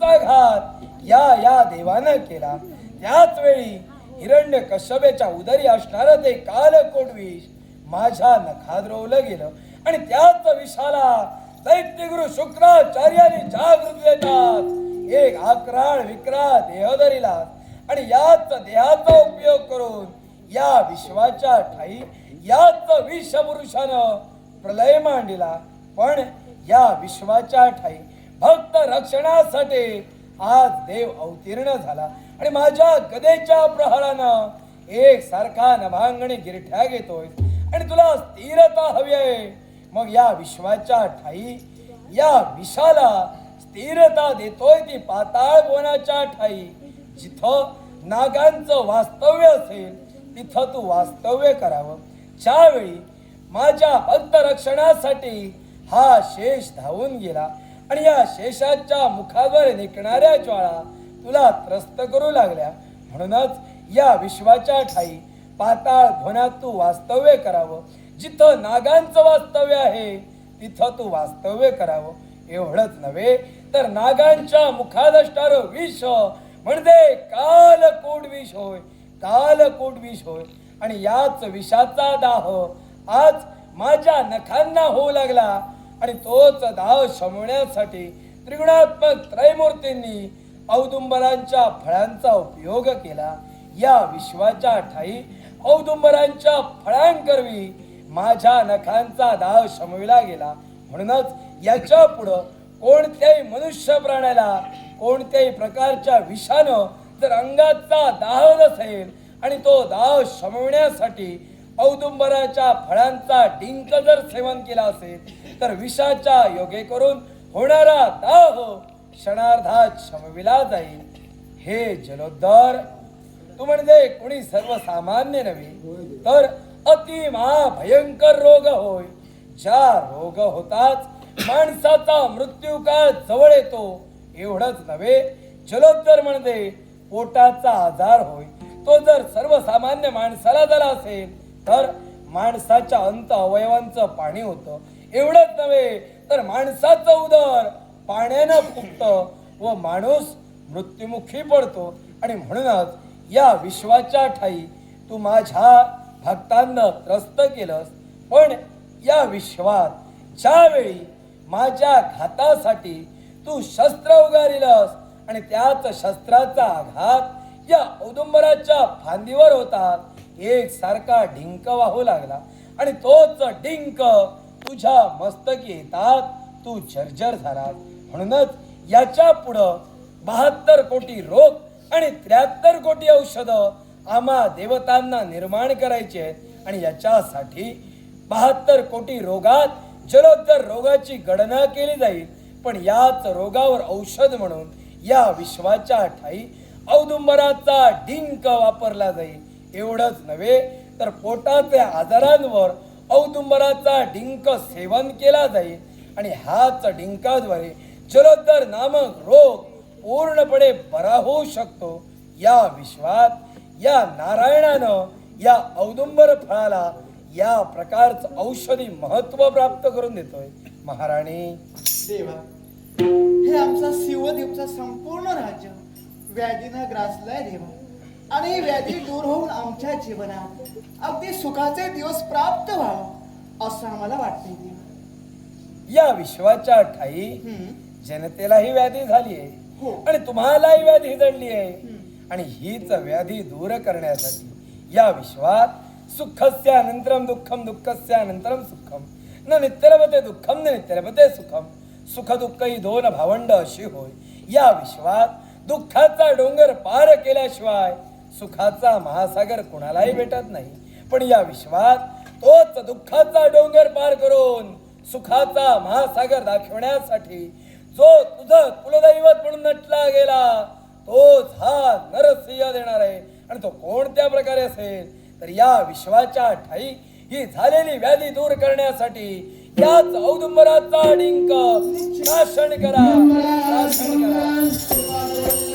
प्राणांचा घात या देवानं केला. त्याच वेळी हिरण्यकश्यपेच्या उदरी असणारं ते कालकोट विष माझ्या नखात रोवलं गेलं आणि त्याच विषाला दैत्यगुरु शुक्राचार्यांनी जागृत देतात. एक आक्राळ विक्राळ देह धरिला आणि याच देहाचा उपयोग करून या विश्वाच्या ठाई याच विषपुरुषानं प्रलय मांडला. पण या विश्वाच्या ठाई भक्त रक्षणासाठी आज देव अवतीर्ण झाला आणि माझ्या गदेच्या प्रहारानं एक सारखा नभांगणी गिरठ्या घेतोय आणि तुला स्थिरता हवी आहे. मग या विश्वाच्या ठाई या विषाला स्थिरता देतोय ती पाताळ गोनाच्या ठाई. जिथं नागांचं वास्तव्य असेल तिथं तू वास्तव्य करावं. ज्यावेळी माझ्या भक्त रक्षणासाठी हा शेष धावून गेला आणि या शेषाच्या मुखावर निघणाऱ्या ज्वाळा तुला त्रस्त करू लागल्या, म्हणूनच या विश्वाच्या ठाई पाताळ घोण्यात तू वास्तव्य करावं. जिथं नागांचं वास्तव्य आहे तिथं तू वास्तव्य करावं. एवढंच नव्हे तर नागांच्या मुखात असणारं विष म्हणजे कालकोट विष होय, कालकोट विष होय. आणि याच विषाचा दाह आज माझ्या नखांना होऊ लागला आणि तोच दाह शमवण्यासाठी त्रिगुणात्मक त्रैमूर्तींनी औदुंबरांच्या फळांचा उपयोग केला. या विश्वाच्या ठाई औदुंबरांच्या फळांकरवी माझ्या नखांचा दाह शमविला गेला. म्हणूनच याच्या पुढं कोणत्याही मनुष्य प्राण्याला कोणत्याही प्रकारच्या विषानं जर अंगाचा दाह नसेल आणि तो दाह शमवण्यासाठी औदुंबराच्या फळांचा डिंक जर सेवन केला असेल तर विषाच्या योगे करून होणारा दाह क्षणार्धात शमविला जाईल. हे जलोद्धर, तू म्हणजे कोणी सर्वसामान्य नव्हे तर अति महाभयंकर रोग होय. ज्या रोग होताच माणसाचा मृत्यू काळ जवळ येतो. एवढंच नव्हे, जलोद्धर म्हणजे पोटाचा आजार होय. तो जर सर्वसामान्य माणसाला झाला असेल तर माणसाच्या अंत अवयवांचं पाणी होतं. एवढंच नव्हे तर माणसाचं उदर पाण्यानं फुगतं व माणूस मृत्युमुखी पडतो. आणि म्हणूनच या विश्वाच्या ठाई तू माझ्या भक्तांना त्रस्त केलंस. पण या विश्वात ज्यावेळी माझ्या घातासाठी तू शस्त्र उगारिलस आणि त्याच शस्त्राचा आघात या औदुंबराच्या फांदीवर होतात, एक सारखा डिंक वाहू लागला आणि तोच डिंक तुझ्या मस्तकी येतात तू जर्जर झालास. म्हणूनच याच्या पुढं 72 कोटी रोग आणि 73 कोटी औषध आम्हा देवतांना निर्माण करायचे आहेत आणि याच्यासाठी 72 कोटी रोगात जलोद्धर रोगाची गणना केली जाईल. पण याच रोगावर औषध म्हणून या विश्वाच्या ठाई औदुंबराचा डिंक वापरला जाईल. एवढंच नव्हे तर पोटाच्या आजारांवर औदुंबराचा डिंक सेवन केला जाईल आणि हाच डिंकाद्वारे जलोद्धर नामक रोग पूर्णपणे बरा होऊ शकतो. या विश्वात या नारायणानं या औदुंबर फळाला या प्रकारचं औषधी महत्व प्राप्त करून देतोय. महाराणी देवा, हे आमचा शिवद्वीपचा संपूर्ण राज्य व्याधीनं ग्रासलाय देवा आणि व्याधी दूर होऊन आमच्या जीवनात अगदी सुखाचे दिवस प्राप्त व्हावं असं आम्हाला वाटतंय देवा. या विश्वाच्या ठाई जनतेलाही व्याधी झाली आहे हो. आणि तुम्हालाही व्याधी जडली आहे आणि हीच व्याधी दूर करण्यासाठी या विश्वात सुखस्य अनंतरम दुःखम दुःखस्य अनंतरम सुखम न नित्यलभते दुःखम न नित्यलभते सुखम. सुख दुःख ही दोन भावंड अशी होय. या विश्वात दुःखाचा डोंगर पार केल्याशिवाय सुखाचा महासागर कुणालाही भेटत नाही. पण या विश्वात तोच दुःखाचा डोंगर पार करून सुखाचा महासागर दाखवण्यासाठी जो तुझं कुलदैवत म्हणून नटला गेला तोच हा नरसिंह देणार आहे. आणि तो कोणत्या प्रकारे असेल तर या विश्वाच्या ठाई ही झालेली व्याधी दूर करण्यासाठी याच औदुंबराचा डिंक नाशन करा, नाशन करा.